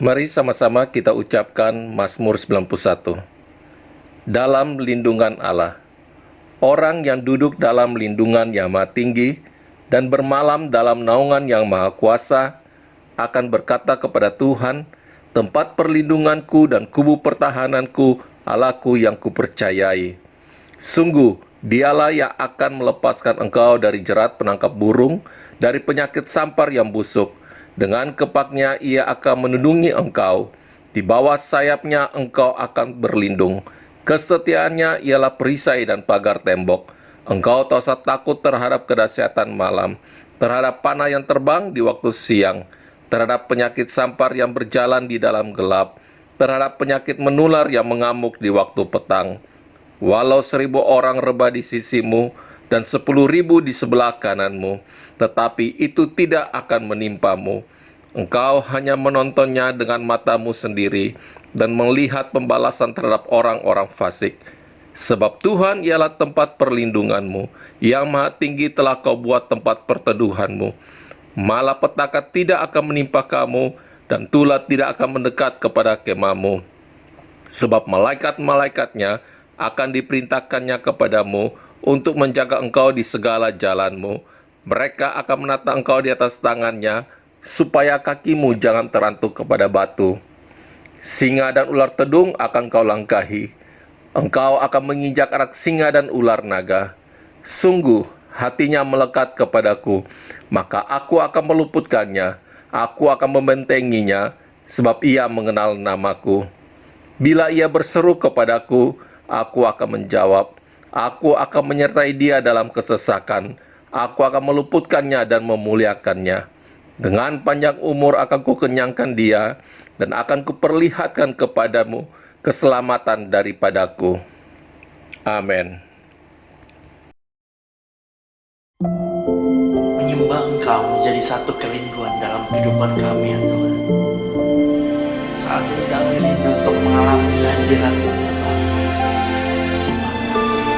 Mari sama-sama kita ucapkan Mazmur 91. Dalam lindungan Allah. Orang yang duduk dalam lindungan yang maha tinggi dan bermalam dalam naungan yang maha kuasa akan berkata kepada Tuhan, tempat perlindunganku dan kubu pertahananku, Allahku yang kupercayai. Sungguh, dialah yang akan melepaskan engkau dari jerat penangkap burung, dari penyakit sampar yang busuk. Dengan kepaknya ia akan melindungi engkau. Di bawah sayapnya engkau akan berlindung. Kesetiaannya ialah perisai dan pagar tembok. Engkau tak usah takut terhadap kedahsyatan malam, terhadap panah yang terbang di waktu siang, terhadap penyakit sampar yang berjalan di dalam gelap, terhadap penyakit menular yang mengamuk di waktu petang. Walau 1.000 orang rebah di sisimu dan 10.000 di sebelah kananmu, tetapi itu tidak akan menimpamu. Engkau hanya menontonnya dengan matamu sendiri dan melihat pembalasan terhadap orang-orang fasik. Sebab Tuhan ialah tempat perlindunganmu, yang maha tinggi telah kau buat tempat perteduhanmu. Malapetaka tidak akan menimpa kamu, dan tulah tidak akan mendekat kepada kemahmu. Sebab malaikat-malaikatnya akan diperintahkannya kepadamu untuk menjaga engkau di segala jalanmu. Mereka akan menata engkau di atas tangannya, supaya kakimu jangan terantuk kepada batu. Singa dan ular tedung akan kau langkahi. Engkau akan menginjak anak singa dan ular naga. Sungguh, hatinya melekat kepadaku, maka aku akan meluputkannya. Aku akan membentenginya, sebab ia mengenal namaku. Bila ia berseru kepadaku, aku akan menjawab. Aku akan menyertai dia dalam kesesakan. Aku akan meluputkannya dan memuliakannya. Dengan panjang umur akan kukenyangkan dia, dan akan kuperlihatkan kepadamu keselamatan daripadaku. Amin. Menyembah Engkau menjadi satu kerinduan dalam kehidupan kami, ya Tuhan. Saat ini kami rindu untuk mengalami kehadiran-Mu, ya Bapa. Terima kasih.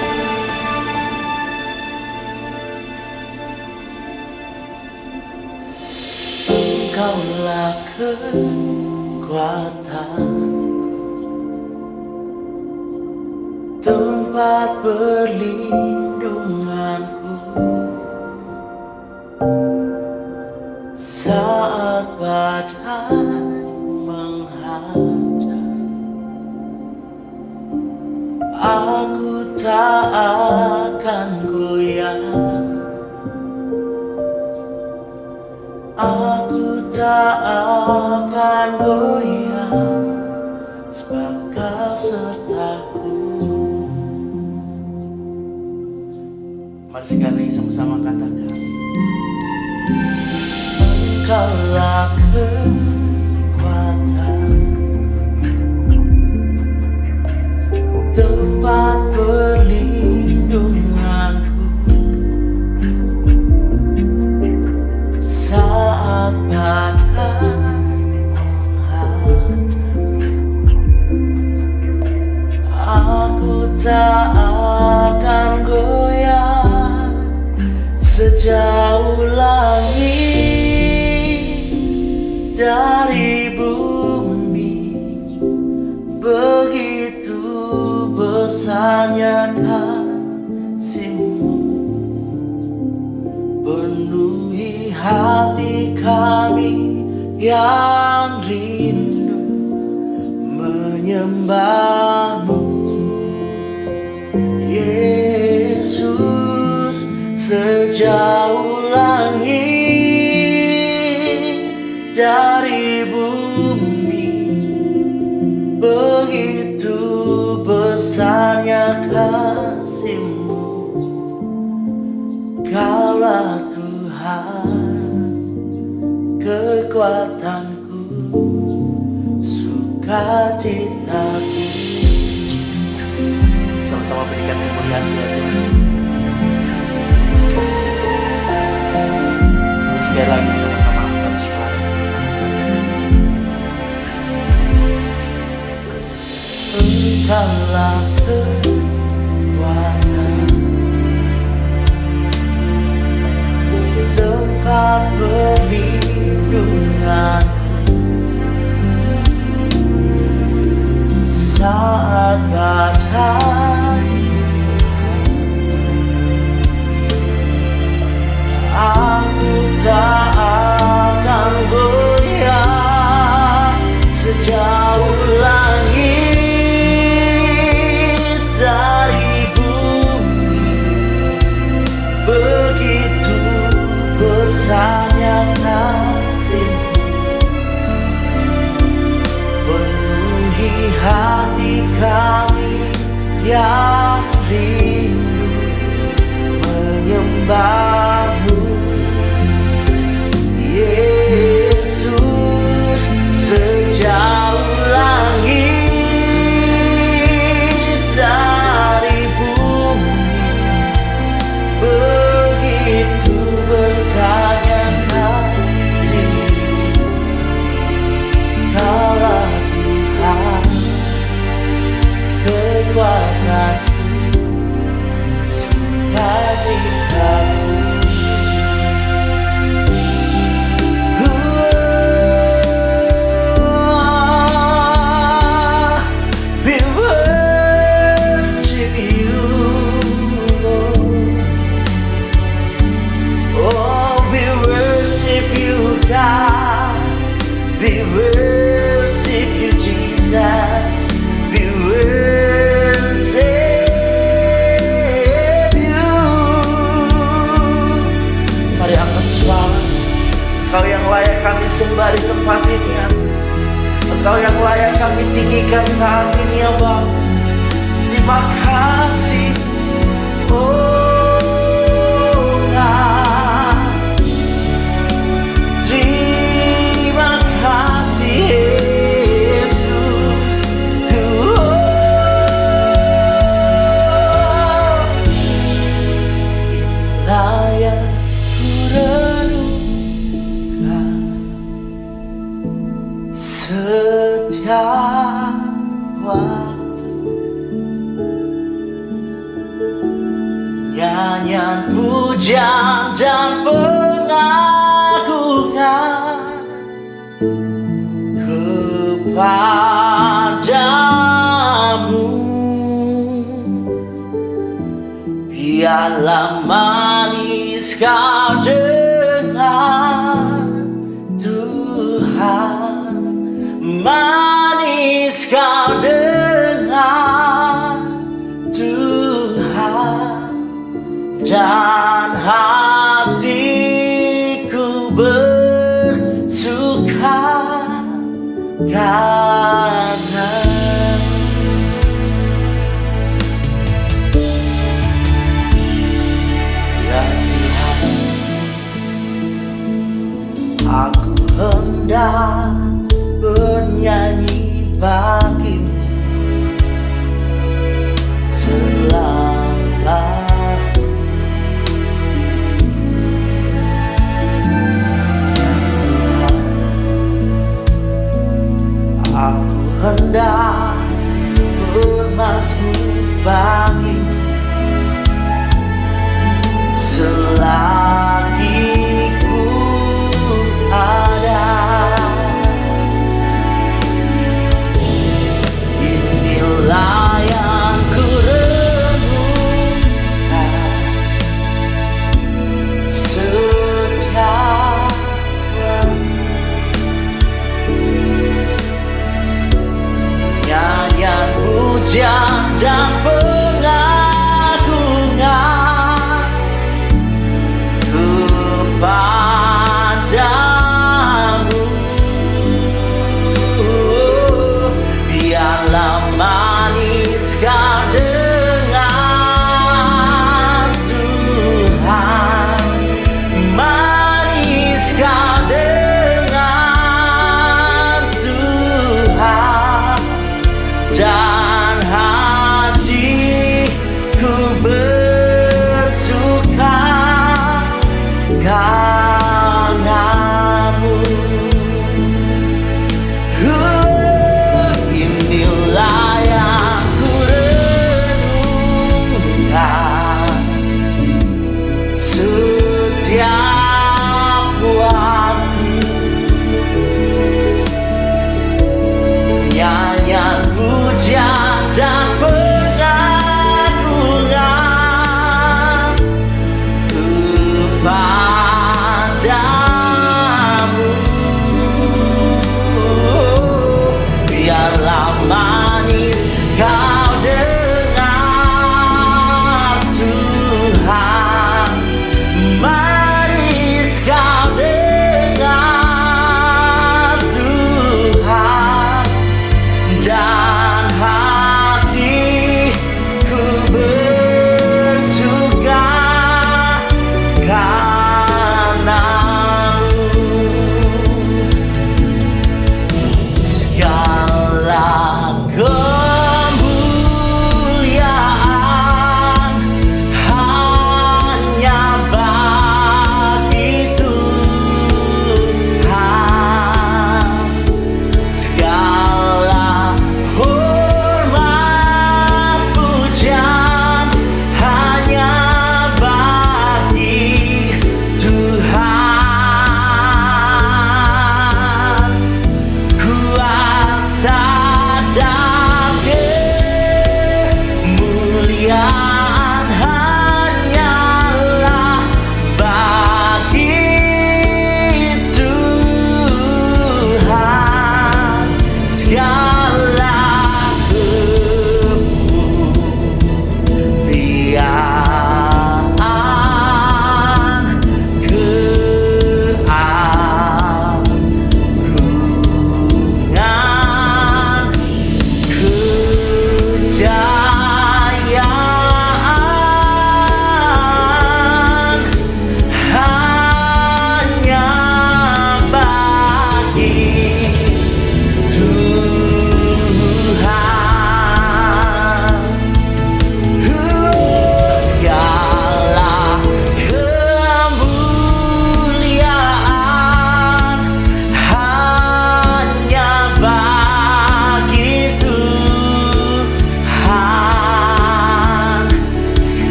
Engkaulah kekuatan, tempat perlindunganku saat badai menghadang. Aku tak akan goyah, aku tak akan goyah, sebab Kau sertaku. Mari sekali lagi sama-sama katakan, Engkaulah kekuatan, tempat perlindunganku saat badai menghadang. Aku tak akan goyah sejauh langit dari bumi. Begitu besarnya kasih-Mu, penuhi hati kami yang rindu menyembah-Mu. Yesus, sejauh langit dari bumi, begitu besarnya kasih-Mu. Kaulah Tuhan, kekuatanku, sukacitaku. Sama-sama berikan kemuliaan buat Tuhan. Terima kasih. Sekali lagi sama-sama angkat suara. Engkaulah kekuatan, tempat perlindunganku saat badai, aku tak akan goyah sejauh langit dari bumi. Begitu besarnya kasih, penuhi hati kami yang rindu menyembah-Mu, Yesus. Sejauh langit dari bumi, begitu besarnya kasih-Mu. Kaulah Tuhan, kekuatanku, sukacitaku. We worship You, Lord. Oh, we worship You, God. We worship You, Jesus. We worship You. Mari angkat suara. Engkau yang layak kami sembah di tempat ini, ya Tuhan. Engkau yang layak kami tinggikan saat ini, ya Bapa. Terima kasih, oh God. Terima kasih, Yesus. Inilah yang ku renungkan setiap waktu. Nyanyian pujian dan pengagungan kepadamu. Biarlah manis kau dengar, Tuhan. Manis kau dengar, Tuhan. Dan hatiku bersuka karena ya Tuhan, aku hendak bernyanyi bagi-Mu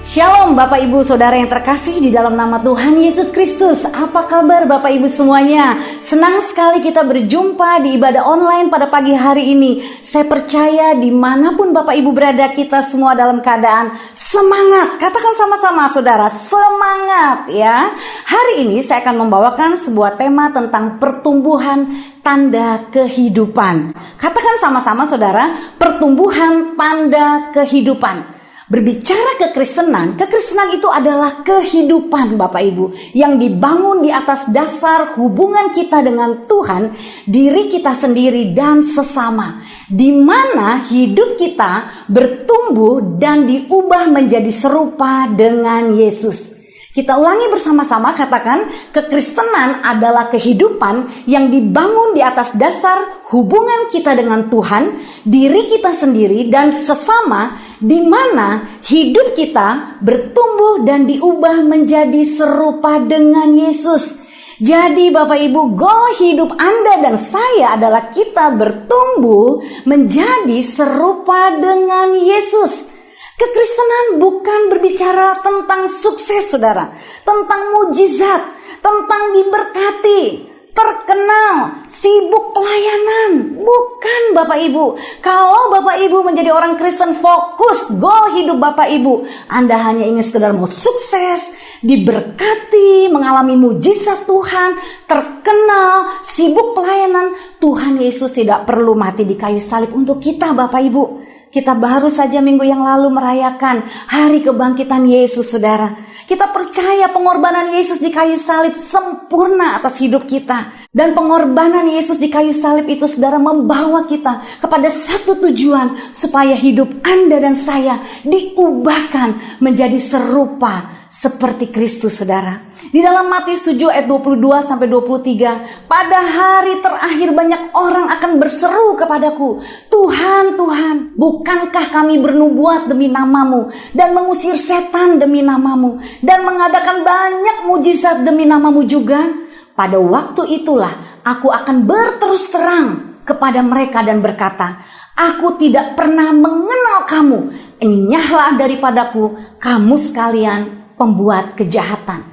Shalom Bapak Ibu Saudara yang terkasih di dalam nama Tuhan Yesus Kristus. Apa kabar Bapak Ibu semuanya? Senang sekali kita berjumpa di ibadah online pada pagi hari ini. Saya percaya dimanapun Bapak Ibu berada, kita semua dalam keadaan semangat. Katakan sama-sama saudara, semangat ya. Hari ini saya akan membawakan sebuah tema tentang pertumbuhan tanda kehidupan. Katakan sama-sama saudara, pertumbuhan tanda kehidupan. Berbicara kekristenan itu adalah kehidupan Bapak Ibu yang dibangun di atas dasar hubungan kita dengan Tuhan, diri kita sendiri dan sesama, di mana hidup kita bertumbuh dan diubah menjadi serupa dengan Yesus. Kita ulangi bersama-sama, katakan, kekristenan adalah kehidupan yang dibangun di atas dasar hubungan kita dengan Tuhan, diri kita sendiri dan sesama, di mana hidup kita bertumbuh dan diubah menjadi serupa dengan Yesus. Jadi Bapak Ibu, goal hidup Anda dan saya adalah kita bertumbuh menjadi serupa dengan Yesus. Kekristenan bukan berbicara tentang sukses saudara, tentang mujizat, tentang diberkati, terkenal, sibuk pelayanan. Bukan Bapak Ibu. Kalau Bapak Ibu menjadi orang Kristen fokus goal hidup Bapak Ibu, Anda hanya ingin sekedar mau sukses, diberkati, mengalami mujizat Tuhan, terkenal, sibuk pelayanan. Tuhan Yesus tidak perlu mati di kayu salib untuk kita Bapak Ibu. Kita baru saja minggu yang lalu merayakan hari kebangkitan Yesus saudara. Kita percaya pengorbanan Yesus di kayu salib sempurna atas hidup kita. Dan pengorbanan Yesus di kayu salib itu saudara membawa kita kepada satu tujuan, supaya hidup Anda dan saya diubahkan menjadi serupa seperti Kristus saudara. Di dalam Matius 7 ayat 22 sampai 23, pada hari terakhir banyak orang akan berseru kepadaku, Tuhan, Tuhan, bukankah kami bernubuat demi namamu dan mengusir setan demi namamu dan mengadakan banyak mujizat demi namamu juga? Pada waktu itulah aku akan berterus terang kepada mereka dan berkata, aku tidak pernah mengenal kamu, enyahlah daripadaku kamu sekalian pembuat kejahatan.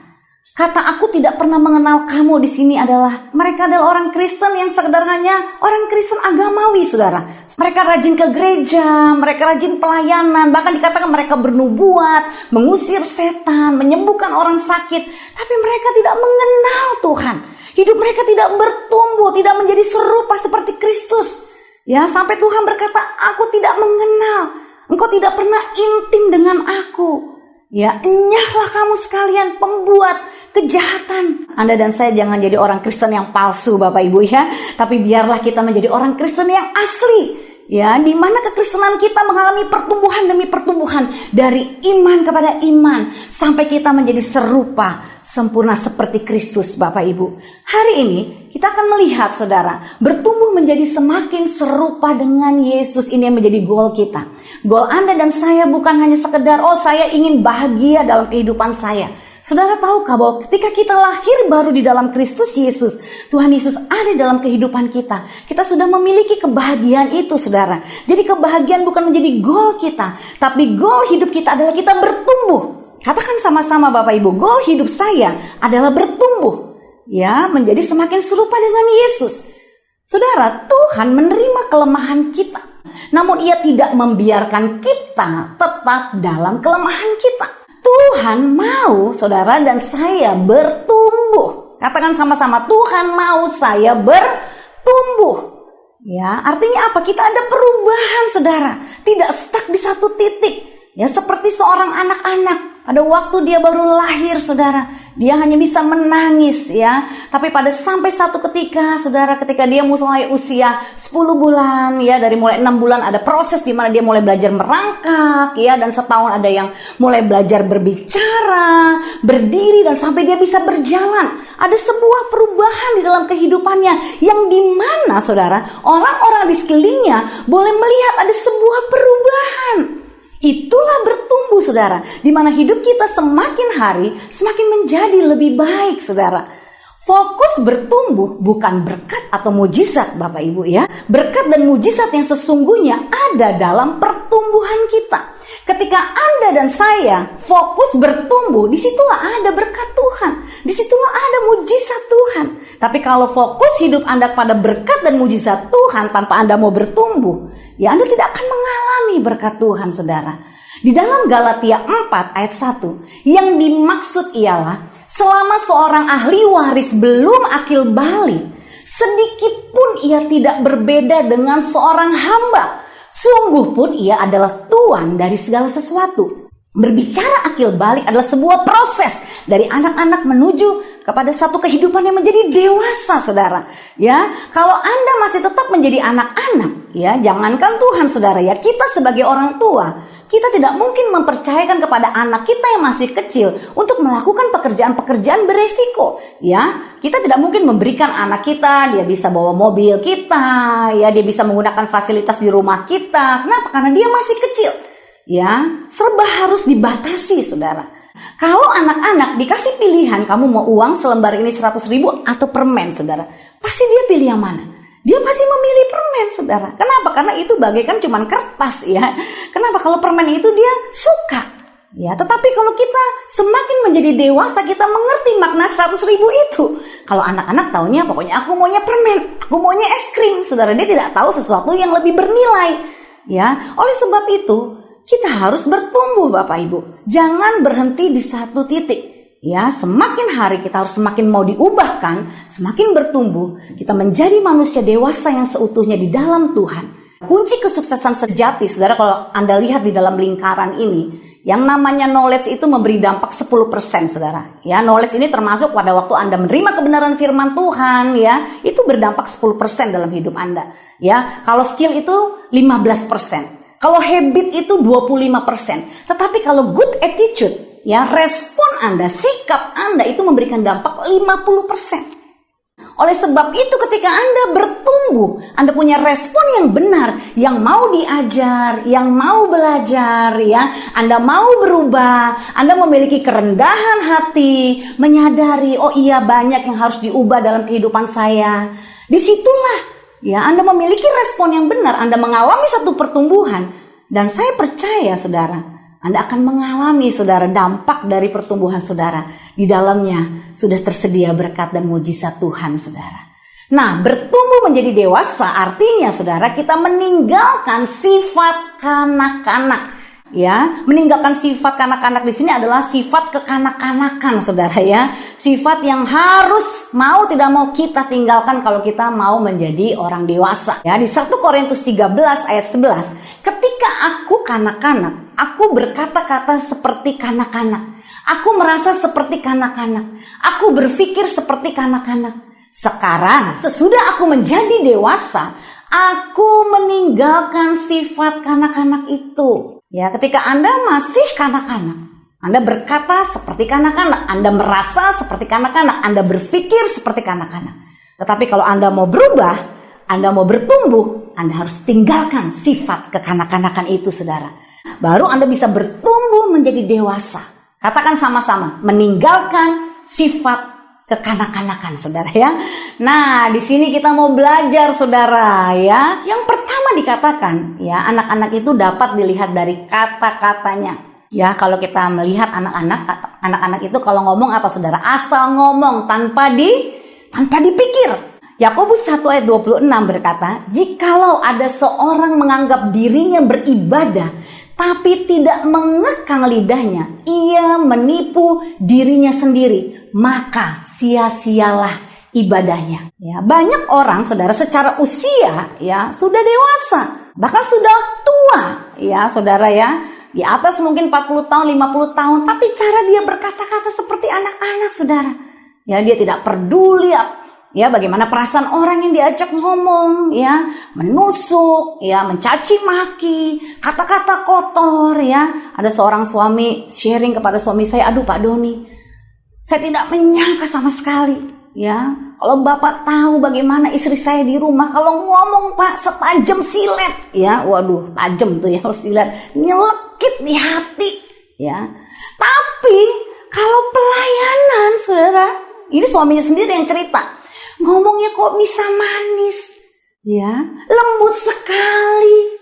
Kata aku tidak pernah mengenal kamu di sini adalah mereka adalah orang Kristen yang sekedar hanya orang Kristen agamawi saudara. Mereka rajin ke gereja, mereka rajin pelayanan, bahkan dikatakan mereka bernubuat, mengusir setan, menyembuhkan orang sakit, tapi mereka tidak mengenal Tuhan. Hidup mereka tidak bertumbuh, tidak menjadi serupa seperti Kristus. Ya, sampai Tuhan berkata, aku tidak mengenal, engkau tidak pernah intim dengan aku. Ya, enyahlah kamu sekalian pembuat kejahatan. Anda dan saya jangan jadi orang Kristen yang palsu Bapak Ibu ya, tapi biarlah kita menjadi orang Kristen yang asli. Ya, di mana kekristenan kita mengalami pertumbuhan demi pertumbuhan dari iman kepada iman sampai kita menjadi serupa sempurna seperti Kristus Bapak Ibu. Hari ini kita akan melihat saudara bertumbuh menjadi semakin serupa dengan Yesus. Ini yang menjadi goal kita. Goal Anda dan saya bukan hanya sekedar saya ingin bahagia dalam kehidupan saya. Saudara tahukah bahwa ketika kita lahir baru di dalam Kristus Yesus, Tuhan Yesus ada dalam kehidupan kita. Kita sudah memiliki kebahagiaan itu saudara. Jadi kebahagiaan bukan menjadi goal kita, tapi goal hidup kita adalah kita bertumbuh. Katakan sama-sama Bapak Ibu, goal hidup saya adalah bertumbuh. Ya, menjadi semakin serupa dengan Yesus. Saudara, Tuhan menerima kelemahan kita. Namun Ia tidak membiarkan kita tetap dalam kelemahan kita. Tuhan mau saudara dan saya bertumbuh. Katakan sama-sama, Tuhan mau saya bertumbuh. Ya, artinya apa? Kita ada perubahan saudara. Tidak stuck di satu titik. Ya, seperti seorang anak-anak. Pada waktu dia baru lahir saudara, dia hanya bisa menangis ya. Tapi pada sampai satu ketika saudara, ketika dia mulai usia 10 bulan ya, dari mulai 6 bulan ada proses di mana dia mulai belajar merangkak ya, dan setahun ada yang mulai belajar berbicara, berdiri, dan sampai dia bisa berjalan. Ada sebuah perubahan di dalam kehidupannya yang dimana saudara, orang-orang di sekelilingnya boleh melihat ada sebuah perubahan. Itulah bertumbuh saudara, di mana hidup kita semakin hari semakin menjadi lebih baik saudara. Fokus bertumbuh bukan berkat atau mujizat Bapak Ibu ya. Berkat dan mujizat yang sesungguhnya ada dalam pertumbuhan kita. Ketika Anda dan saya fokus bertumbuh, disitulah ada berkat Tuhan. Disitulah ada mujizat Tuhan. Tapi kalau fokus hidup Anda pada berkat dan mujizat Tuhan tanpa Anda mau bertumbuh, ya Anda tidak akan mengalami berkat Tuhan, saudara. Di dalam Galatia 4 ayat 1, yang dimaksud ialah selama seorang ahli waris belum akil balik, sedikit pun ia tidak berbeda dengan seorang hamba. Sungguh pun ia adalah tuan dari segala sesuatu. Berbicara akil balik adalah sebuah proses dari anak-anak menuju kepada satu kehidupan yang menjadi dewasa, saudara. Ya, kalau Anda masih tetap menjadi anak-anak, ya, jangankan Tuhan, saudara, ya, kita sebagai orang tua, kita tidak mungkin mempercayakan kepada anak kita yang masih kecil untuk melakukan pekerjaan-pekerjaan beresiko, ya. Kita tidak mungkin memberikan anak kita, dia bisa bawa mobil kita, ya, dia bisa menggunakan fasilitas di rumah kita. Kenapa? Karena dia masih kecil, ya. Serba harus dibatasi, saudara. Kalau anak-anak dikasih pilihan, kamu mau uang selembar ini 100.000 atau permen, saudara, pasti dia pilih yang mana? Dia pasti memilih permen, saudara. Kenapa? Karena itu bagaikan cuman kertas, ya. Kenapa? Kalau permen itu dia suka, ya. Tetapi kalau kita semakin menjadi dewasa, kita mengerti makna 100.000 itu. Kalau anak-anak taunya pokoknya aku maunya permen, aku maunya es krim, saudara. Dia tidak tahu sesuatu yang lebih bernilai, ya. Oleh sebab itu, kita harus bertumbuh, Bapak Ibu. Jangan berhenti di satu titik. Ya, semakin hari kita harus semakin mau diubahkan, semakin bertumbuh, kita menjadi manusia dewasa yang seutuhnya di dalam Tuhan. Kunci kesuksesan sejati, saudara, kalau Anda lihat di dalam lingkaran ini, yang namanya knowledge itu memberi dampak 10%, saudara. Ya, knowledge ini termasuk pada waktu Anda menerima kebenaran firman Tuhan, ya, itu berdampak 10% dalam hidup Anda. Ya, kalau skill itu 15%. Kalau habit itu 25%. Tetapi kalau good attitude, ya, respon Anda, sikap Anda itu memberikan dampak 50%. Oleh sebab itu ketika Anda bertumbuh, Anda punya respon yang benar, yang mau diajar, yang mau belajar, ya, Anda mau berubah, Anda memiliki kerendahan hati, menyadari, oh iya banyak yang harus diubah dalam kehidupan saya. Disitulah, ya, Anda memiliki respon yang benar, Anda mengalami satu pertumbuhan, dan saya percaya, saudara, Anda akan mengalami, saudara, dampak dari pertumbuhan saudara. Di dalamnya sudah tersedia berkat dan mujizat Tuhan, saudara. Nah, bertumbuh menjadi dewasa artinya, saudara, kita meninggalkan sifat kanak-kanak. Ya, meninggalkan sifat kanak-kanak di sini adalah sifat kekanak-kanakan, saudara, ya. Sifat yang harus mau tidak mau kita tinggalkan kalau kita mau menjadi orang dewasa. Ya, di 1 Korintus 13 ayat 11, ketika aku kanak-kanak, aku berkata-kata seperti kanak-kanak. Aku merasa seperti kanak-kanak. Aku berpikir seperti kanak-kanak. Sekarang, sesudah aku menjadi dewasa, aku meninggalkan sifat kanak-kanak itu. Ya, ketika Anda masih kanak-kanak, Anda berkata seperti kanak-kanak, Anda merasa seperti kanak-kanak, Anda berpikir seperti kanak-kanak. Tetapi kalau Anda mau berubah, Anda mau bertumbuh, Anda harus tinggalkan sifat kekanak-kanakan itu, saudara. Baru Anda bisa bertumbuh menjadi dewasa. Katakan sama-sama, meninggalkan sifat kekanak-kanakan, saudara, ya. Nah, di sini kita mau belajar, saudara, ya. Yang pertama dikatakan, ya, anak-anak itu dapat dilihat dari kata-katanya. Ya, kalau kita melihat anak-anak itu kalau ngomong apa, saudara? Asal ngomong tanpa dipikir. Yakobus 1 ayat 26 berkata, jikalau ada seorang menganggap dirinya beribadah tapi tidak mengekang lidahnya, ia menipu dirinya sendiri, maka sia-sialah ibadahnya. Ya, banyak orang, saudara, secara usia, ya, sudah dewasa, bahkan sudah tua, ya, saudara, ya, di atas mungkin 40 tahun, 50 tahun, tapi cara dia berkata-kata seperti anak-anak, saudara. Ya, dia tidak peduli, ya, bagaimana perasaan orang yang diajak ngomong, ya, menusuk, ya, mencaci maki, kata-kata kotor, ya. Ada seorang suami sharing kepada suami saya, aduh Pak Doni, saya tidak menyangka sama sekali, ya, kalau Bapak tahu bagaimana istri saya di rumah, kalau ngomong Pak setajam silet, ya, waduh, tajam tuh ya, silet, nyelekit di hati, ya. Tapi kalau pelayanan, saudara, Ini suaminya sendiri yang cerita. Ngomongnya kok bisa manis, ya, lembut sekali,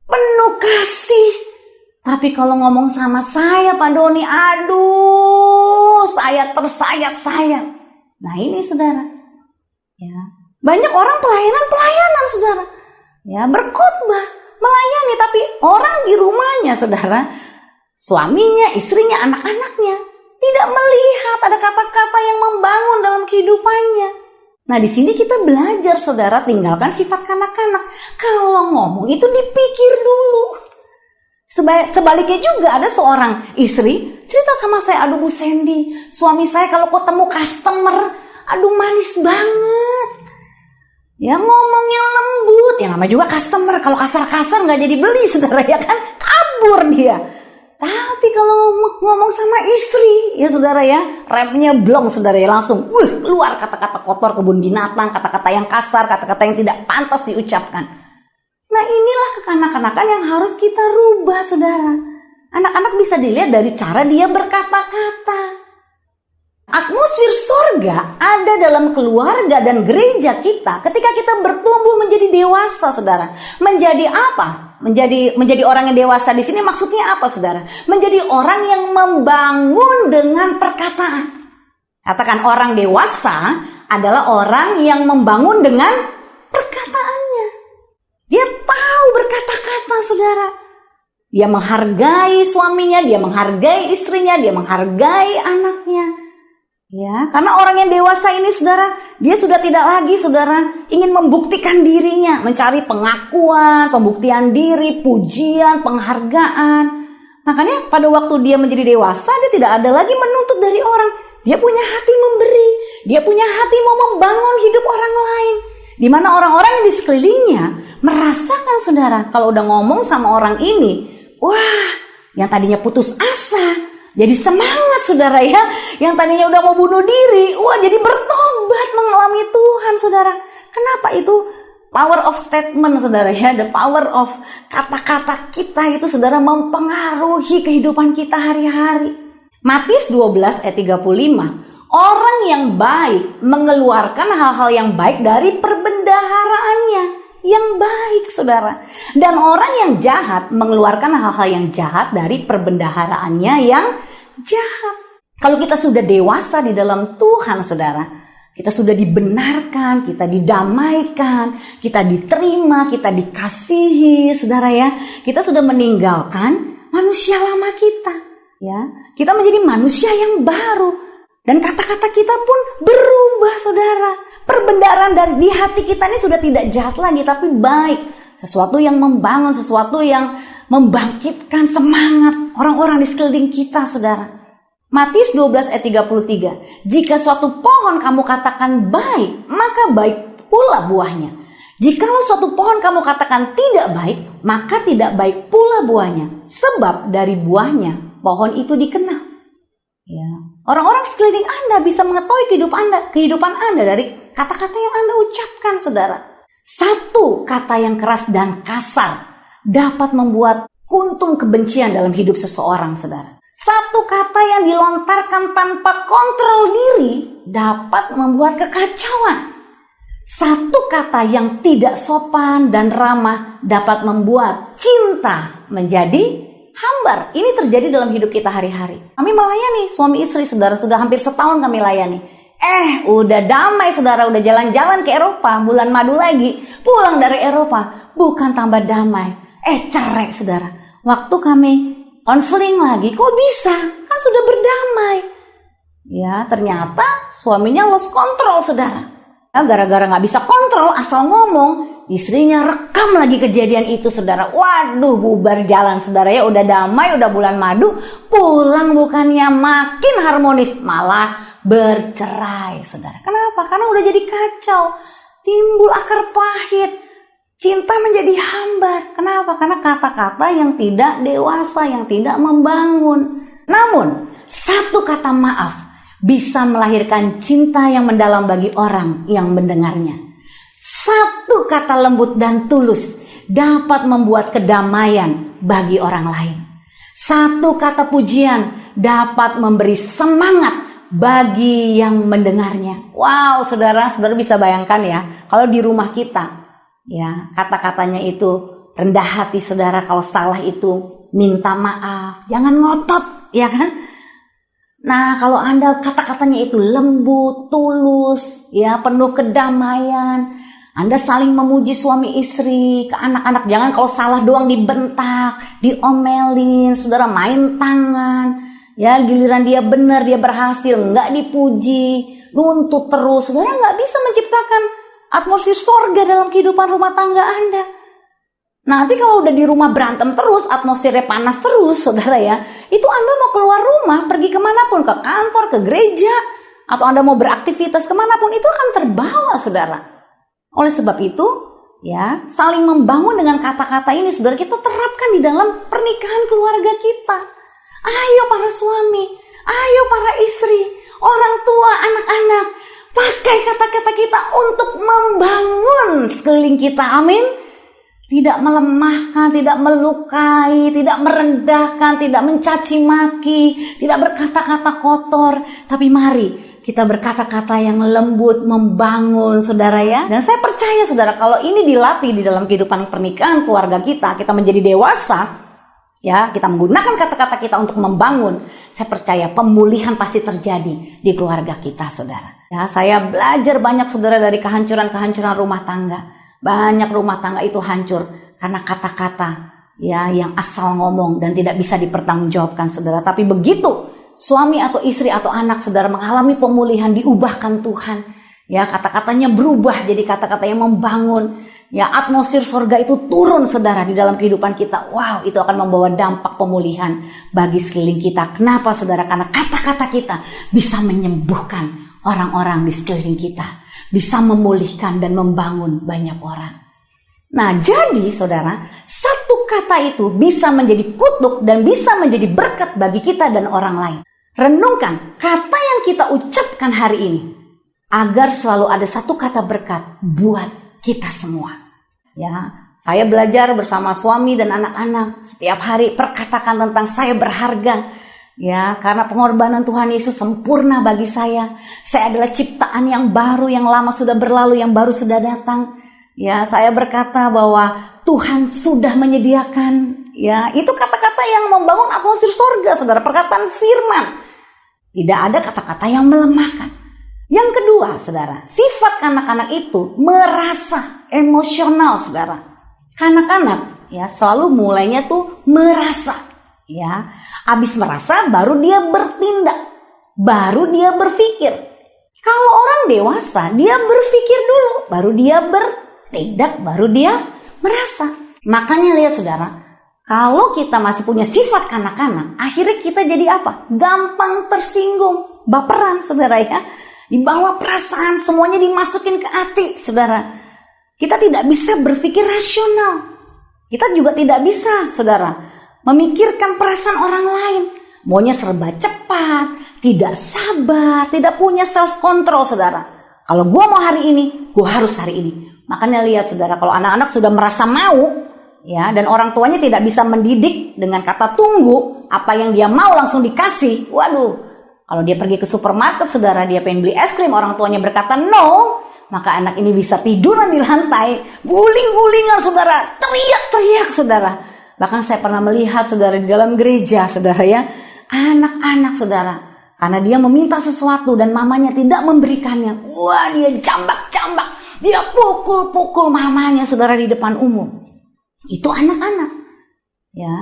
penuh kasih. Tapi kalau ngomong sama saya, Pak Doni, aduh, saya tersayat-sayat. Nah ini saudara, ya, banyak orang pelayanan saudara, ya, berkhotbah, melayani, tapi orang di rumahnya saudara, suaminya, istrinya, anak-anaknya tidak melihat ada kata-kata yang membangun dalam kehidupannya. Nah di sini kita belajar saudara, tinggalkan sifat kanak-kanak. Kalau ngomong itu dipikir dulu. Sebaliknya juga ada seorang istri cerita sama saya, aduh Bu Sandy, suami saya kalau ketemu customer, aduh manis banget, ya ngomongnya lembut, yang namanya juga customer, kalau kasar-kasar nggak jadi beli saudara, ya kan, kabur dia. Tapi kalau ngomong sama istri, ya saudara ya, remnya blong saudara ya, langsung keluar kata-kata kotor, kebun binatang, kata-kata yang kasar, kata-kata yang tidak pantas diucapkan. Nah inilah kekanak-kanakan yang harus kita rubah saudara. Anak-anak bisa dilihat dari cara dia berkata-kata. Atmosfer surga ada dalam keluarga dan gereja kita ketika kita bertumbuh menjadi dewasa saudara. Menjadi apa? Menjadi orang yang dewasa di sini maksudnya apa saudara? Menjadi orang yang membangun dengan perkataan. Katakan orang dewasa adalah orang yang membangun dengan perkataannya. Dia tahu berkata-kata saudara. Dia menghargai suaminya, dia menghargai istrinya, dia menghargai anaknya. Ya, karena orang yang dewasa ini saudara, dia sudah tidak lagi saudara ingin membuktikan dirinya, mencari pengakuan, pembuktian diri, pujian, penghargaan. Makanya pada waktu dia menjadi dewasa, dia tidak ada lagi menuntut dari orang. Dia punya hati memberi, dia punya hati mau membangun hidup orang lain. Di mana orang-orang yang di sekelilingnya merasakan saudara, kalau udah ngomong sama orang ini, wah, yang tadinya putus asa jadi semangat saudara ya, yang tadinya udah mau bunuh diri, wah jadi bertobat mengalami Tuhan saudara. Kenapa itu? Power of statement saudara ya, the power of kata-kata kita itu saudara mempengaruhi kehidupan kita hari-hari. Matius 12 ayat 35. Orang yang baik mengeluarkan hal-hal yang baik dari perbendaharaannya yang baik saudara. Dan orang yang jahat mengeluarkan hal-hal yang jahat dari perbendaharaannya yang jahat. Kalau kita sudah dewasa di dalam Tuhan saudara, kita sudah dibenarkan, kita didamaikan, kita diterima, kita dikasihi saudara ya. Kita sudah meninggalkan manusia lama kita ya. Kita menjadi manusia yang baru. Dan kata-kata kita pun berubah saudara. Perbendaharaan di hati kita ini sudah tidak jahat lagi, tapi baik. Sesuatu yang membangun, sesuatu yang membangkitkan semangat orang-orang di sekeliling kita saudara. Matius 12 ayat 33. Jika suatu pohon kamu katakan baik, maka baik pula buahnya. Jikalau suatu pohon kamu katakan tidak baik, maka tidak baik pula buahnya. Sebab dari buahnya pohon itu dikenal. Ya. Orang-orang sekeliling Anda bisa mengetahui kehidupan Anda dari kata-kata yang Anda ucapkan saudara. Satu kata yang keras dan kasar dapat membuat kuntum kebencian dalam hidup seseorang saudara. Satu kata yang dilontarkan tanpa kontrol diri dapat membuat kekacauan. Satu kata yang tidak sopan dan ramah dapat membuat cinta menjadi hambar. Ini terjadi dalam hidup kita hari-hari. Kami melayani suami istri saudara, sudah hampir setahun kami layani. Udah damai saudara, udah jalan-jalan ke Eropa, bulan madu lagi. Pulang dari Eropa, bukan tambah damai. Cerai saudara. Waktu kami konseling lagi, kok bisa? Kan sudah berdamai. Ya, ternyata suaminya lost control saudara. Gara-gara gak bisa kontrol, asal ngomong, istrinya rekam lagi kejadian itu saudara. Waduh, bubar jalan saudara ya. Udah damai, udah bulan madu, pulang bukannya makin harmonis, malah bercerai saudara. Kenapa? Karena udah jadi kacau, timbul akar pahit, cinta menjadi hambar. Kenapa? Karena kata-kata yang tidak dewasa, yang tidak membangun. Namun satu kata maaf bisa melahirkan cinta yang mendalam bagi orang yang mendengarnya. Satu kata lembut dan tulus dapat membuat kedamaian bagi orang lain. Satu kata pujian dapat memberi semangat bagi yang mendengarnya. Wow, saudara bisa bayangkan ya, kalau di rumah kita, ya kata-katanya itu rendah hati saudara, kalau salah itu minta maaf, jangan ngotot, ya kan? Nah, kalau Anda kata-katanya itu lembut, tulus, ya penuh kedamaian, Anda saling memuji suami istri, ke anak-anak, jangan kalau salah doang dibentak, diomelin, saudara main tangan, ya giliran dia benar, dia berhasil, nggak dipuji, nuntut terus, saudara nggak bisa menciptakan atmosfer sorga dalam kehidupan rumah tangga Anda. Nanti kalau udah di rumah berantem terus, atmosfernya panas terus, saudara ya, itu Anda mau keluar rumah, pergi kemanapun, ke kantor, ke gereja, atau Anda mau beraktivitas kemanapun, itu akan terbawa, saudara. Oleh sebab itu, ya, saling membangun dengan kata-kata ini, saudara, kita terapkan di dalam pernikahan keluarga kita. Ayo para suami, ayo para istri, orang tua, anak-anak, pakai kata-kata kita untuk membangun sekeliling kita, amin. Tidak melemahkan, tidak melukai, tidak merendahkan, tidak mencaci maki, tidak berkata-kata kotor. Tapi mari kita berkata-kata yang lembut, membangun, saudara ya. Dan saya percaya saudara, kalau ini dilatih di dalam kehidupan pernikahan keluarga kita menjadi dewasa, ya, kita menggunakan kata-kata kita untuk membangun, saya percaya pemulihan pasti terjadi di keluarga kita, saudara. Ya, saya belajar banyak saudara dari kehancuran-kehancuran rumah tangga. Banyak rumah tangga itu hancur karena kata-kata ya yang asal ngomong dan tidak bisa dipertanggungjawabkan, saudara. Tapi begitu suami atau istri atau anak saudara mengalami pemulihan, diubahkan Tuhan, ya kata-katanya berubah jadi kata-kata yang membangun, ya atmosfer surga itu turun saudara di dalam kehidupan kita. Wow, itu akan membawa dampak pemulihan bagi sekeliling kita. Kenapa saudara? Karena kata-kata kita bisa menyembuhkan orang-orang di sekeliling kita, bisa memulihkan dan membangun banyak orang. Nah, jadi saudara, satu kata itu bisa menjadi kutuk dan bisa menjadi berkat bagi kita dan orang lain. Renungkan kata yang kita ucapkan hari ini, agar selalu ada satu kata berkat buat kita semua. Ya, saya belajar bersama suami dan anak-anak setiap hari, perkatakan tentang saya berharga. Ya, karena pengorbanan Tuhan Yesus sempurna bagi saya. Saya adalah ciptaan yang baru, yang lama sudah berlalu, yang baru sudah datang. Ya, saya berkata bahwa Tuhan sudah menyediakan. Ya, itu kata-kata yang membangun atmosfer surga, saudara. Perkataan firman. Tidak ada kata-kata yang melemahkan. Yang kedua, saudara, sifat kanak-kanak itu merasa emosional, saudara. Kanak-kanak, ya, selalu mulainya tuh merasa. Ya, habis merasa baru dia bertindak, baru dia berpikir. Kalau orang dewasa, dia berpikir dulu, baru dia bertindak, baru dia merasa. Makanya lihat saudara, kalau kita masih punya sifat kanak-kanak, akhirnya kita jadi apa? Gampang tersinggung, baperan saudara ya. Dibawa perasaan, semuanya dimasukin ke hati saudara. Kita tidak bisa berpikir rasional. Kita juga tidak bisa saudara memikirkan perasaan orang lain. Maunya serba cepat, tidak sabar, tidak punya self control saudara. Kalau gue mau hari ini, gue harus hari ini. Makanya lihat saudara, kalau anak-anak sudah merasa mau, ya, dan orang tuanya tidak bisa mendidik dengan kata tunggu, apa yang dia mau langsung dikasih. Waduh, kalau dia pergi ke supermarket saudara, dia pengen beli es krim, orang tuanya berkata no, maka anak ini bisa tiduran di lantai, guling-gulingan saudara, teriak-teriak saudara. Bahkan saya pernah melihat saudara di dalam gereja saudara ya, anak-anak saudara, karena dia meminta sesuatu dan mamanya tidak memberikannya, wah dia jambak-jambak, dia pukul-pukul mamanya saudara di depan umum. Itu anak-anak, ya,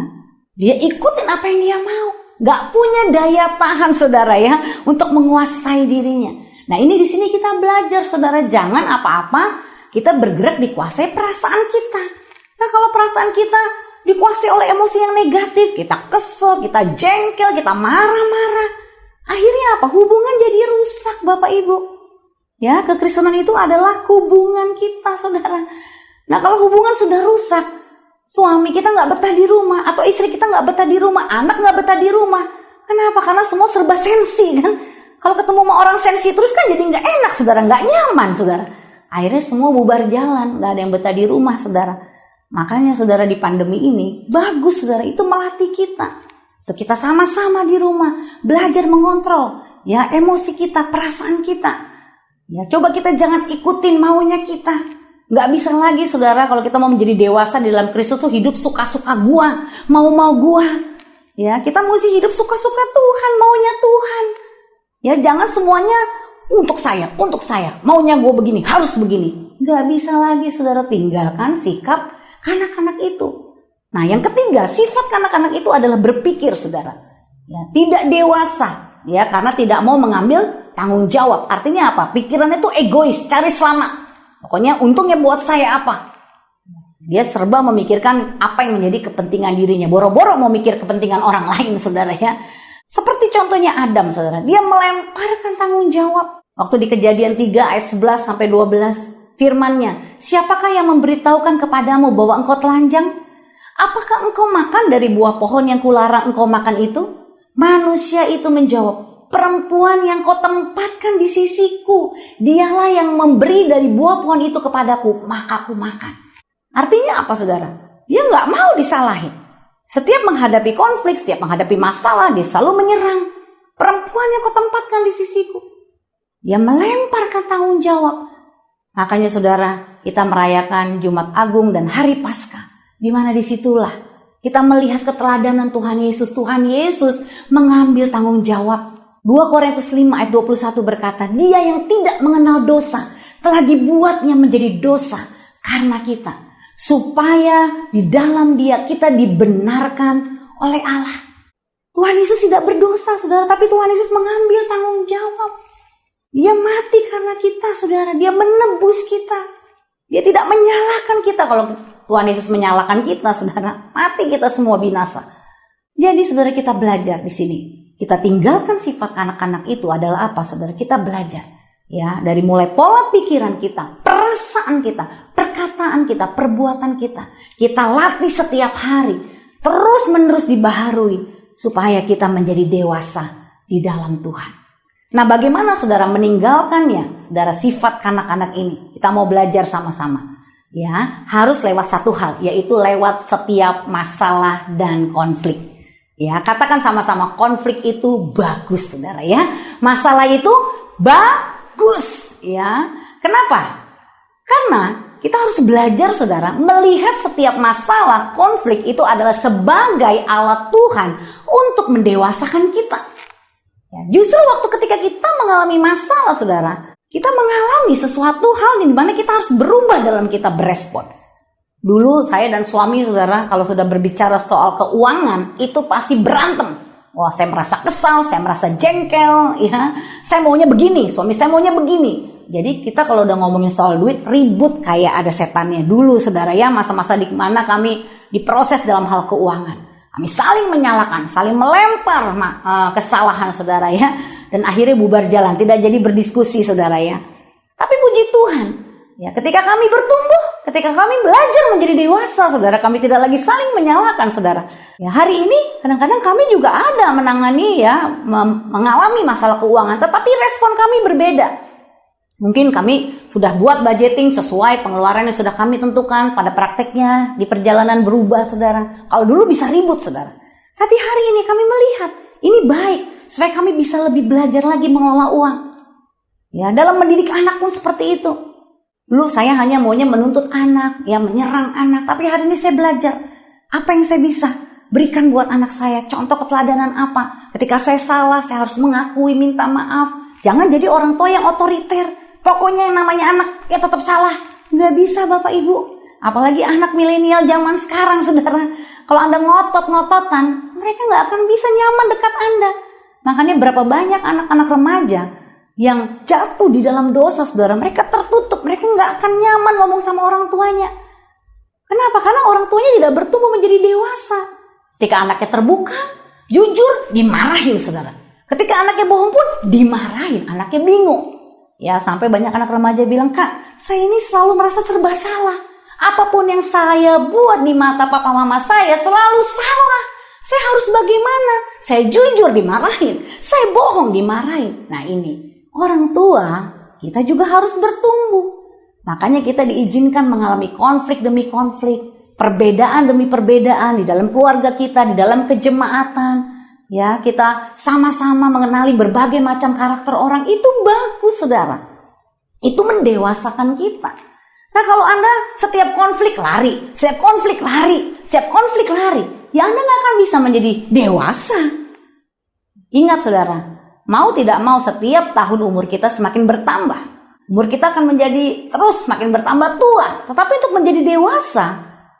dia ikutin apa yang dia mau, gak punya daya tahan saudara ya untuk menguasai dirinya. Nah ini di sini kita belajar saudara, jangan apa-apa kita bergerak dikuasai perasaan kita. Nah kalau perasaan kita dikuasai oleh emosi yang negatif, kita kesel, kita jengkel, kita marah-marah, akhirnya apa? Hubungan jadi rusak Bapak Ibu. Ya, kekristenan itu adalah hubungan kita saudara. Nah kalau hubungan sudah rusak, suami kita gak betah di rumah, atau istri kita gak betah di rumah, anak gak betah di rumah. Kenapa? Karena semua serba sensi kan. Kalau ketemu sama orang sensi terus kan jadi gak enak saudara, gak nyaman saudara. Akhirnya semua bubar jalan, gak ada yang betah di rumah saudara. Makanya saudara di pandemi ini bagus saudara, itu melatih kita. Untuk kita sama-sama di rumah belajar mengontrol ya emosi kita, perasaan kita. Ya, coba kita jangan ikutin maunya kita. Nggak bisa lagi saudara kalau kita mau menjadi dewasa di dalam Kristus tuh hidup suka-suka gua, mau-mau gua. Ya, kita mesti hidup suka-suka Tuhan, maunya Tuhan. Ya, jangan semuanya untuk saya, maunya gue begini, harus begini. Nggak bisa lagi saudara, tinggalkan sikap kanak-kanak itu. Nah, yang ketiga, sifat kanak-kanak itu adalah berpikir saudara. Ya, tidak dewasa, ya, karena tidak mau mengambil tanggung jawab. Artinya apa? Pikirannya itu egois, cari selamat. Pokoknya untungnya buat saya apa? Dia serba memikirkan apa yang menjadi kepentingan dirinya. Boro-boro mau mikir kepentingan orang lain saudara ya. Seperti contohnya Adam saudara. Dia melemparkan tanggung jawab. Waktu di Kejadian 3 ayat 11 sampai 12. Firman-Nya, siapakah yang memberitahukan kepadamu bahwa engkau telanjang? Apakah engkau makan dari buah pohon yang kularang engkau makan itu? Manusia itu menjawab, perempuan yang kau tempatkan di sisiku, dialah yang memberi dari buah pohon itu kepadaku, maka aku makan. Artinya apa saudara? Dia nggak mau disalahin. Setiap menghadapi konflik, setiap menghadapi masalah, dia selalu menyerang. Perempuan yang kau tempatkan di sisiku. Dia melemparkan tanggung jawab. Makanya saudara, kita merayakan Jumat Agung dan Hari Paskah. Di mana disitulah kita melihat keteladanan Tuhan Yesus. Tuhan Yesus mengambil tanggung jawab. 2 Korintus 5 ayat 21 berkata, dia yang tidak mengenal dosa telah dibuatnya menjadi dosa karena kita, supaya di dalam dia kita dibenarkan oleh Allah. Tuhan Yesus tidak berdosa saudara, tapi Tuhan Yesus mengambil tanggung jawab. Dia mati karena kita saudara, dia menebus kita. Dia tidak menyalahkan kita. Kalau Tuhan Yesus menyalahkan kita saudara, mati kita semua binasa. Jadi saudara, kita belajar di sini. Kita tinggalkan sifat anak-anak itu adalah apa saudara? Kita belajar ya, dari mulai pola pikiran kita, perasaan kita, perkataan kita, perbuatan kita. Kita latih setiap hari, terus menerus dibaharui supaya kita menjadi dewasa di dalam Tuhan. Nah, bagaimana saudara meninggalkannya? Saudara, sifat kanak-kanak ini kita mau belajar sama-sama. Ya, harus lewat satu hal, yaitu lewat setiap masalah dan konflik. Ya, katakan sama-sama, konflik itu bagus saudara ya. Masalah itu bagus ya. Kenapa? Karena kita harus belajar saudara, melihat setiap masalah, konflik itu adalah sebagai alat Tuhan untuk mendewasakan kita. Ya, justru waktu ketika kita mengalami masalah saudara, kita mengalami sesuatu hal di mana kita harus berubah dalam kita berespon. Dulu saya dan suami saudara, kalau sudah berbicara soal keuangan, itu pasti berantem. Wah, saya merasa kesal, saya merasa jengkel, ya. Saya maunya begini, suami saya maunya begini. Jadi kita kalau udah ngomongin soal duit, ribut kayak ada setannya. Dulu saudara ya, masa-masa di mana kami diproses dalam hal keuangan. Kami saling menyalahkan, saling melempar kesalahan saudara ya. Dan akhirnya bubar jalan, tidak jadi berdiskusi saudara ya. Tapi puji Tuhan, ya, ketika kami bertumbuh, ketika kami belajar menjadi dewasa, saudara, kami tidak lagi saling menyalahkan, saudara. Ya, hari ini kadang-kadang kami juga ada menangani ya, mengalami masalah keuangan, tetapi respon kami berbeda. Mungkin kami sudah buat budgeting sesuai pengeluaran yang sudah kami tentukan, pada prakteknya di perjalanan berubah, saudara. Kalau dulu bisa ribut, saudara. Tapi hari ini kami melihat ini baik, supaya kami bisa lebih belajar lagi mengelola uang. Ya, dalam mendidik anak pun seperti itu. Dulu saya hanya maunya menuntut anak, ya menyerang anak. Tapi hari ini saya belajar apa yang saya bisa berikan buat anak saya. Contoh keteladanan apa? Ketika saya salah, saya harus mengakui, minta maaf. Jangan jadi orang tua yang otoriter. Pokoknya yang namanya anak ya tetap salah. Nggak bisa Bapak Ibu. Apalagi anak milenial zaman sekarang saudara. Kalau Anda ngotot-ngototan, mereka nggak akan bisa nyaman dekat Anda. Makanya berapa banyak anak-anak remaja yang jatuh di dalam dosa saudara. Mereka tertutup, mereka nggak akan nyaman ngomong sama orang tuanya. Kenapa? Karena orang tuanya tidak bertumbuh menjadi dewasa. Ketika anaknya terbuka, jujur, dimarahin saudara. Ketika anaknya bohong pun dimarahin, anaknya bingung. Ya, sampai banyak anak remaja bilang, "Kak, saya ini selalu merasa serba salah. Apapun yang saya buat di mata papa mama saya selalu salah. Saya harus bagaimana? Saya jujur dimarahin, saya bohong dimarahin." Nah ini, orang tua kita juga harus bertumbuh. Makanya kita diizinkan mengalami konflik demi konflik, perbedaan demi perbedaan di dalam keluarga kita, di dalam kejemaatan. Ya, kita sama-sama mengenali berbagai macam karakter orang, itu bagus saudara. Itu mendewasakan kita. Nah, kalau Anda setiap konflik lari, ya Anda nggak akan bisa menjadi dewasa. Ingat saudara, mau tidak mau setiap tahun umur kita semakin bertambah. Umur kita akan menjadi terus semakin bertambah tua. Tetapi untuk menjadi dewasa,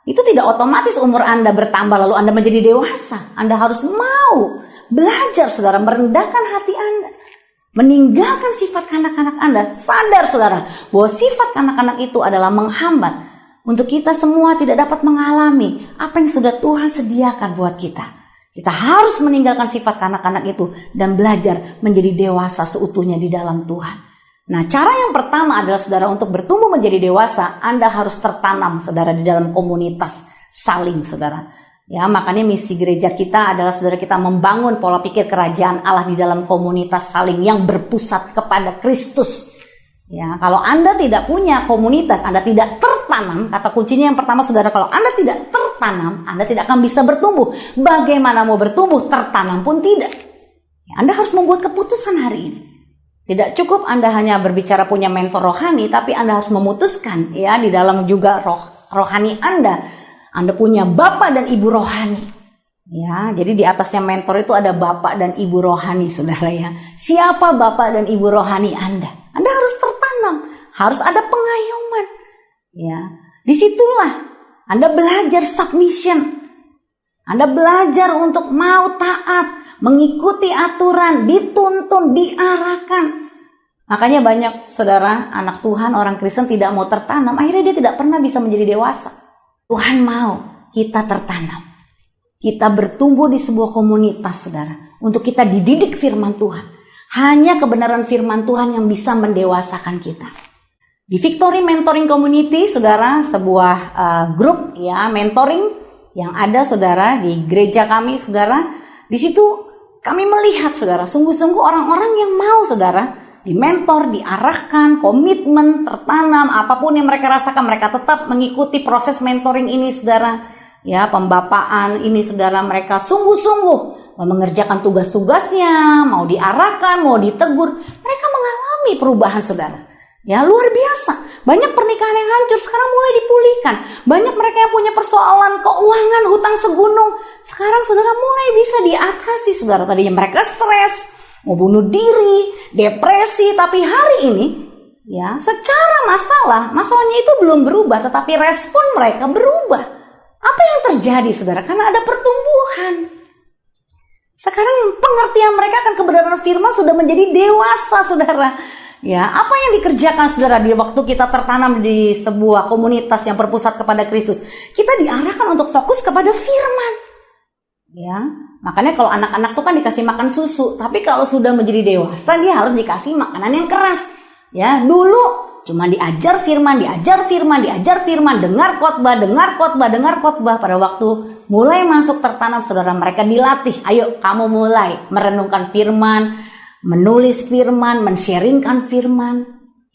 itu tidak otomatis umur Anda bertambah lalu Anda menjadi dewasa. Anda harus mau belajar saudara, merendahkan hati Anda, meninggalkan sifat kanak-kanak Anda. Sadar saudara bahwa sifat kanak-kanak itu adalah menghambat untuk kita semua tidak dapat mengalami apa yang sudah Tuhan sediakan buat kita. Kita harus meninggalkan sifat kanak-kanak itu dan belajar menjadi dewasa seutuhnya di dalam Tuhan. Nah, cara yang pertama adalah saudara, untuk bertumbuh menjadi dewasa, Anda harus tertanam saudara di dalam komunitas saling saudara. Ya, makanya misi gereja kita adalah saudara, kita membangun pola pikir kerajaan Allah di dalam komunitas saling yang berpusat kepada Kristus. Ya, kalau Anda tidak punya komunitas, Anda tidak tertanam. Kata kuncinya yang pertama saudara, kalau Anda tidak tertanam, Anda tidak akan bisa bertumbuh. Bagaimana mau bertumbuh, tertanam pun tidak. Ya, Anda harus membuat keputusan hari ini. Tidak cukup Anda hanya berbicara punya mentor rohani, tapi Anda harus memutuskan ya di dalam juga rohani Anda punya bapak dan ibu rohani. Ya, jadi di atasnya mentor itu ada bapak dan ibu rohani saudara ya. Siapa bapak dan ibu rohani Anda? Anda harus tertanam, harus ada pengayoman. Ya, disitulah Anda belajar submission. Anda belajar untuk mau taat, mengikuti aturan, dituntun, diarahkan. Makanya banyak saudara, anak Tuhan, orang Kristen tidak mau tertanam. Akhirnya dia tidak pernah bisa menjadi dewasa. Tuhan mau kita tertanam. Kita bertumbuh di sebuah komunitas saudara. Untuk kita dididik firman Tuhan. Hanya kebenaran firman Tuhan yang bisa mendewasakan kita. Di Victory Mentoring Community saudara, sebuah grup ya mentoring yang ada saudara di gereja kami saudara. Di situ kami melihat saudara, sungguh-sungguh orang-orang yang mau saudara dimentor, diarahkan, komitmen, tertanam, apapun yang mereka rasakan, mereka tetap mengikuti proses mentoring ini saudara. Ya, pembapaan ini saudara, mereka sungguh-sungguh mengerjakan tugas-tugasnya, mau diarahkan, mau ditegur, mereka mengalami perubahan saudara. Ya, luar biasa. Banyak pernikahan yang hancur sekarang mulai dipulihkan. Banyak mereka yang punya persoalan keuangan, hutang segunung, sekarang saudara mulai bisa diatasi saudara. Tadinya mereka stres, mau bunuh diri, depresi, tapi hari ini ya secara masalahnya itu belum berubah, tetapi respon mereka berubah. Apa yang terjadi saudara? Karena ada pertumbuhan. Sekarang pengertian mereka akan kebenaran firman sudah menjadi dewasa saudara. Ya, apa yang dikerjakan saudara di waktu kita tertanam di sebuah komunitas yang berpusat kepada Kristus? Kita diarahkan untuk fokus kepada firman. Ya, makanya kalau anak-anak tuh kan dikasih makan susu, tapi kalau sudah menjadi dewasa dia harus dikasih makanan yang keras. Ya, dulu cuma diajar firman, dengar khotbah. Pada waktu mulai masuk tertanam saudara, mereka dilatih, ayo kamu mulai merenungkan firman, menulis firman, men-sharingkan firman.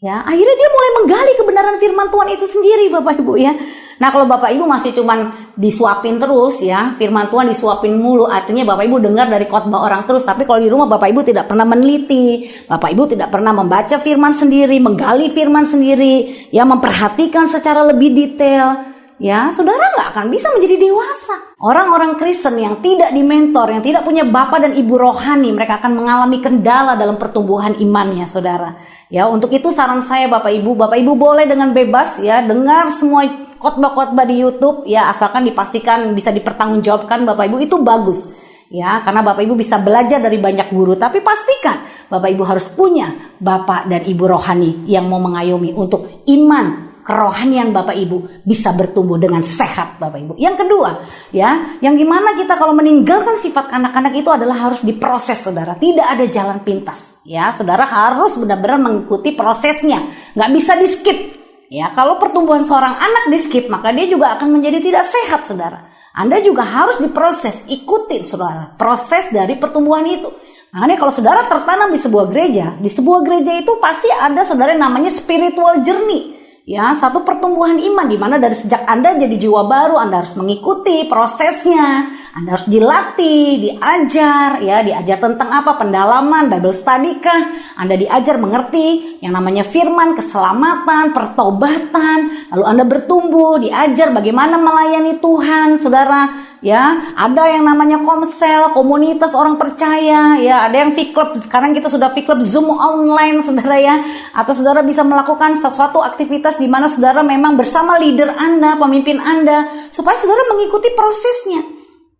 Ya, akhirnya dia mulai menggali kebenaran firman Tuhan itu sendiri Bapak Ibu ya. Nah, kalau Bapak Ibu masih cuman disuapin terus ya, firman Tuhan disuapin mulu, artinya Bapak Ibu dengar dari khotbah orang terus, tapi kalau di rumah Bapak Ibu tidak pernah meneliti, Bapak Ibu tidak pernah membaca firman sendiri, menggali firman sendiri, ya memperhatikan secara lebih detail, ya saudara nggak akan bisa menjadi dewasa. Orang-orang Kristen yang tidak dimentor, yang tidak punya bapak dan ibu rohani, mereka akan mengalami kendala dalam pertumbuhan imannya saudara. Ya, untuk itu saran saya Bapak Ibu boleh dengan bebas ya dengar semua khotbah-khotbah di YouTube ya, asalkan dipastikan bisa dipertanggungjawabkan Bapak Ibu, itu bagus. Ya, karena Bapak Ibu bisa belajar dari banyak guru, tapi pastikan Bapak Ibu harus punya bapak dan ibu rohani yang mau mengayomi untuk iman kerohanian Bapak Ibu bisa bertumbuh dengan sehat Bapak Ibu. Yang kedua, ya, yang gimana kita kalau meninggalkan sifat kanak-kanak itu adalah harus diproses saudara. Tidak ada jalan pintas. Ya, saudara harus benar-benar mengikuti prosesnya. Nggak bisa di skip. Ya, kalau pertumbuhan seorang anak di skip, maka dia juga akan menjadi tidak sehat saudara. Anda juga harus diproses, ikutin saudara proses dari pertumbuhan itu. Makanya kalau saudara tertanam di sebuah gereja itu pasti ada saudara yang namanya spiritual journey. Ya, satu pertumbuhan iman di mana dari sejak Anda jadi jiwa baru, Anda harus mengikuti prosesnya. Anda harus dilatih, diajar, ya, diajar tentang apa? Pendalaman, Bible study kah? Anda diajar mengerti yang namanya firman, keselamatan, pertobatan, lalu Anda bertumbuh, diajar bagaimana melayani Tuhan, saudara. Ya, ada yang namanya komsel, komunitas orang percaya, ya, ada yang V-Club. Sekarang kita sudah V-Club Zoom online, saudara ya. Atau saudara bisa melakukan sesuatu aktivitas di mana saudara memang bersama leader Anda, pemimpin Anda, supaya saudara mengikuti prosesnya.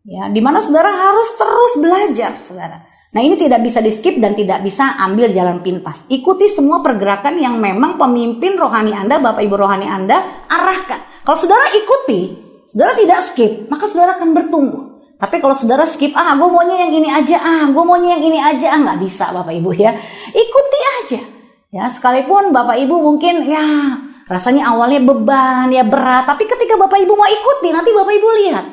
Ya, di mana saudara harus terus belajar, saudara. Nah, ini tidak bisa di-skip dan tidak bisa ambil jalan pintas. Ikuti semua pergerakan yang memang pemimpin rohani Anda, Bapak Ibu rohani Anda arahkan. Kalau saudara ikuti, saudara tidak skip, maka saudara akan bertumbuh. Tapi kalau saudara skip, gue maunya yang ini aja, gue maunya yang ini aja, nggak bisa Bapak Ibu ya. Ikuti aja. Ya, sekalipun Bapak Ibu mungkin ya rasanya awalnya beban, ya berat, tapi ketika Bapak Ibu mau ikuti, nanti Bapak Ibu lihat.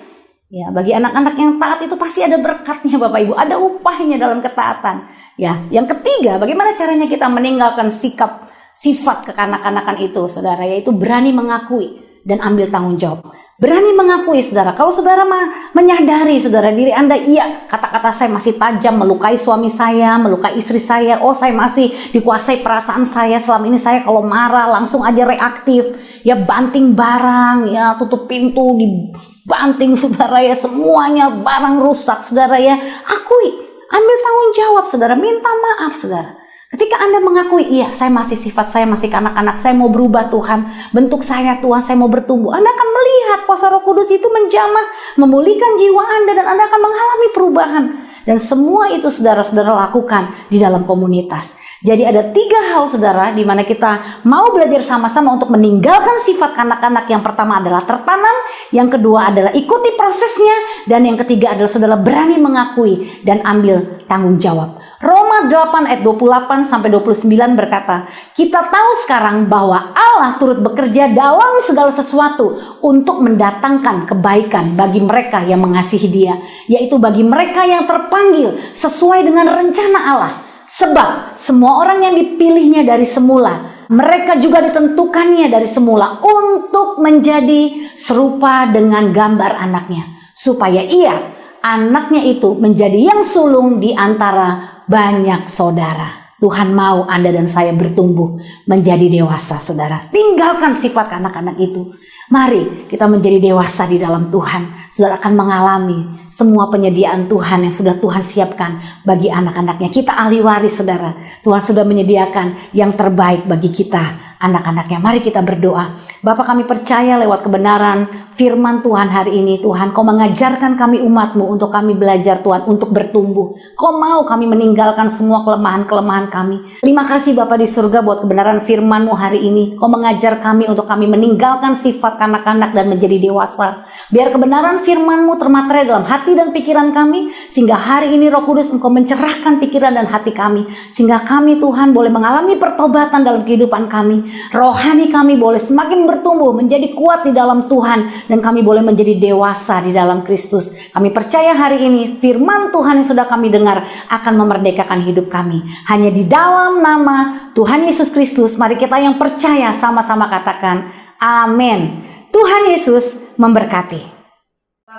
Ya, bagi anak-anak yang taat itu pasti ada berkatnya Bapak Ibu, ada upahnya dalam ketaatan. Ya, yang ketiga, bagaimana caranya kita meninggalkan sifat kekanak-kanakan itu, saudara, yaitu berani mengakui dan ambil tanggung jawab. Berani mengakui, saudara. Kalau saudara menyadari, saudara, diri Anda, iya, kata-kata saya masih tajam, melukai suami saya, melukai istri saya. Oh, saya masih dikuasai perasaan saya. Selama ini saya kalau marah langsung aja reaktif. Ya, banting barang, ya, tutup pintu, dibanting, saudara ya. Semuanya barang rusak, saudara ya. Akui, ambil tanggung jawab, saudara. Minta maaf, saudara. Ketika Anda mengakui, iya, saya masih sifat saya masih kanak-kanak, saya mau berubah Tuhan, bentuk saya Tuhan, saya mau bertumbuh. Anda akan melihat kuasa Roh Kudus itu menjamah, memulihkan jiwa Anda, dan Anda akan mengalami perubahan. Dan semua itu saudara-saudara lakukan di dalam komunitas. Jadi ada 3 hal, saudara, di mana kita mau belajar sama-sama untuk meninggalkan sifat kanak-kanak. Yang pertama adalah tertanam, yang kedua adalah ikuti prosesnya, dan yang ketiga adalah saudara berani mengakui dan ambil tanggung jawab. Roma 8 ayat 28 sampai 29 berkata, kita tahu sekarang bahwa Allah turut bekerja dalam segala sesuatu untuk mendatangkan kebaikan bagi mereka yang mengasihi Dia, yaitu bagi mereka yang terpanggil sesuai dengan rencana Allah. Sebab semua orang yang dipilihnya dari semula, mereka juga ditentukannya dari semula untuk menjadi serupa dengan gambar anaknya, supaya ia, anaknya itu, menjadi yang sulung di antara banyak saudara. Tuhan mau Anda dan saya bertumbuh menjadi dewasa, saudara. Tinggalkan sifat anak-anak itu. Mari kita menjadi dewasa di dalam Tuhan. Saudara akan mengalami semua penyediaan Tuhan yang sudah Tuhan siapkan bagi anak-anaknya. Kita ahli waris, saudara. Tuhan sudah menyediakan yang terbaik bagi kita, anak-anaknya. Mari kita berdoa. Bapa, kami percaya lewat kebenaran firman Tuhan hari ini, Tuhan, Kau mengajarkan kami umat-Mu untuk kami belajar, Tuhan, untuk bertumbuh. Kau mau kami meninggalkan semua kelemahan-kelemahan kami. Terima kasih Bapa di surga buat kebenaran firman-Mu hari ini. Kau mengajar kami untuk kami meninggalkan sifat kanak-kanak dan menjadi dewasa. Biar kebenaran firman-Mu termaterai dalam hati dan pikiran kami, sehingga hari ini Roh Kudus Engkau mencerahkan pikiran dan hati kami, sehingga kami, Tuhan, boleh mengalami pertobatan dalam kehidupan kami. Rohani kami boleh semakin bertumbuh menjadi kuat di dalam Tuhan, dan kami boleh menjadi dewasa di dalam Kristus. Kami percaya hari ini firman Tuhan yang sudah kami dengar akan memerdekakan hidup kami. Hanya di dalam nama Tuhan Yesus Kristus, mari kita yang percaya sama-sama katakan amin. Tuhan Yesus memberkati.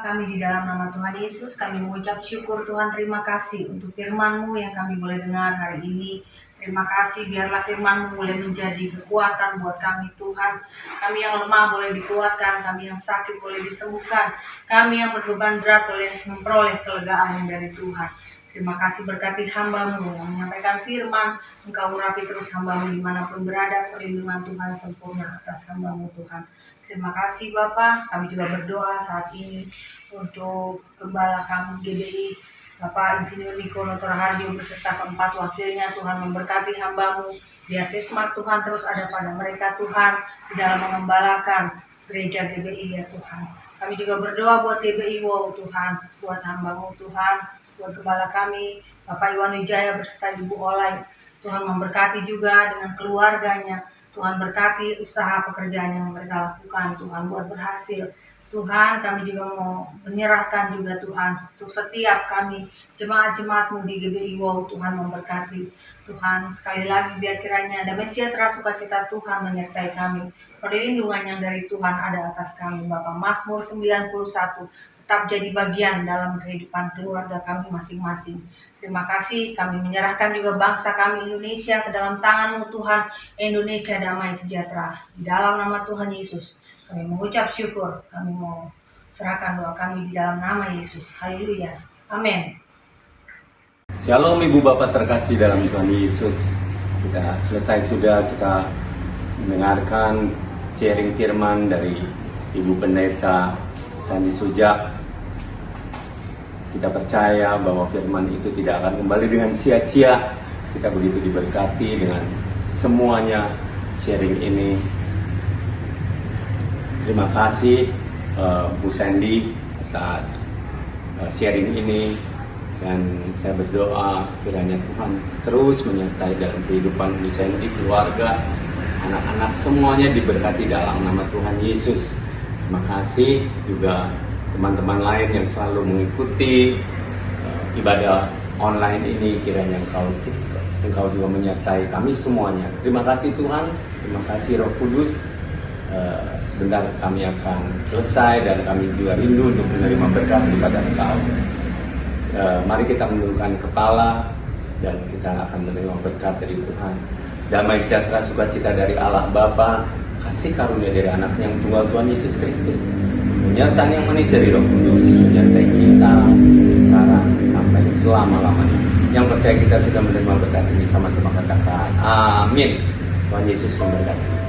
Kami di dalam nama Tuhan Yesus, kami mengucap syukur Tuhan, terima kasih untuk firman-Mu yang kami boleh dengar hari ini. Terima kasih, biarlah firman-Mu boleh menjadi kekuatan buat kami Tuhan. Kami yang lemah boleh dikuatkan, kami yang sakit boleh disembuhkan, kami yang berbeban berat boleh memperoleh kelegaan dari Tuhan. Terima kasih, berkati hamba-Mu yang menyampaikan firman. Engkau urapi terus hamba-Mu dimanapun berada, perlindungan Tuhan sempurna atas hamba-Mu Tuhan. Terima kasih Bapak, kami juga berdoa saat ini untuk Gembala kami GBI, Bapak Insinyur Niko Notor Harjo beserta keempat wakilnya. Tuhan memberkati hamba-Mu, biar hikmat Tuhan terus ada pada mereka Tuhan, di dalam mengembalakan gereja GBI ya Tuhan. Kami juga berdoa buat GBI Wow Tuhan, buat hamba-Mu Tuhan, buat Gembala kami, Bapak Iwan Wijaya beserta Ibu Olay. Tuhan memberkati juga dengan keluarganya. Tuhan berkati usaha pekerjaan yang mereka lakukan, Tuhan buat berhasil. Tuhan, kami juga mau menyerahkan juga Tuhan untuk setiap kami jemaat-jemaat-Mu di GBI Wow. Tuhan memberkati. Tuhan, sekali lagi biar kiranya damai sejahtera sukacita Tuhan menyertai kami. Perlindungan yang dari Tuhan ada atas kami. Bapak, Mazmur 91, tetap jadi bagian dalam kehidupan keluarga kami masing-masing. Terima kasih, kami menyerahkan juga bangsa kami Indonesia ke dalam tangan-Mu Tuhan. Indonesia damai sejahtera. Di dalam nama Tuhan Yesus, kami mengucap syukur, kami mau serahkan doa kami di dalam nama Yesus. Haleluya. Amin. Shalom Ibu Bapak terkasih dalam Tuhan Yesus. Kita selesai sudah kita mendengarkan sharing firman dari Ibu Pendeta Sandi Sujak. Kita percaya bahwa firman itu tidak akan kembali dengan sia-sia. Kita begitu diberkati dengan semuanya sharing ini. Terima kasih Bu Sandy atas sharing ini, dan saya berdoa kiranya Tuhan terus menyertai dalam kehidupan Bu Sandy, keluarga, anak-anak, semuanya diberkati dalam nama Tuhan Yesus. Terima kasih juga teman-teman lain yang selalu mengikuti ibadah online ini, kiranya Engkau juga menyertai kami semuanya. Terima kasih Tuhan, terima kasih Roh Kudus. Sebentar kami akan selesai dan kami juga rindu untuk menerima berkat daripada Engkau. Mari kita menundukkan kepala dan kita akan menerima berkat dari Tuhan. Damai sejahtera sukacita dari Allah Bapa, kasih karunia dari Anaknya yang tunggal Tuhan Yesus Kristus, penyertaan yang manis dari Roh Kudus menyertai kita sekarang sampai selama-lamanya. Yang percaya kita sudah menerima berkat ini sama-sama katakan amin. Tuhan Yesus memberkati.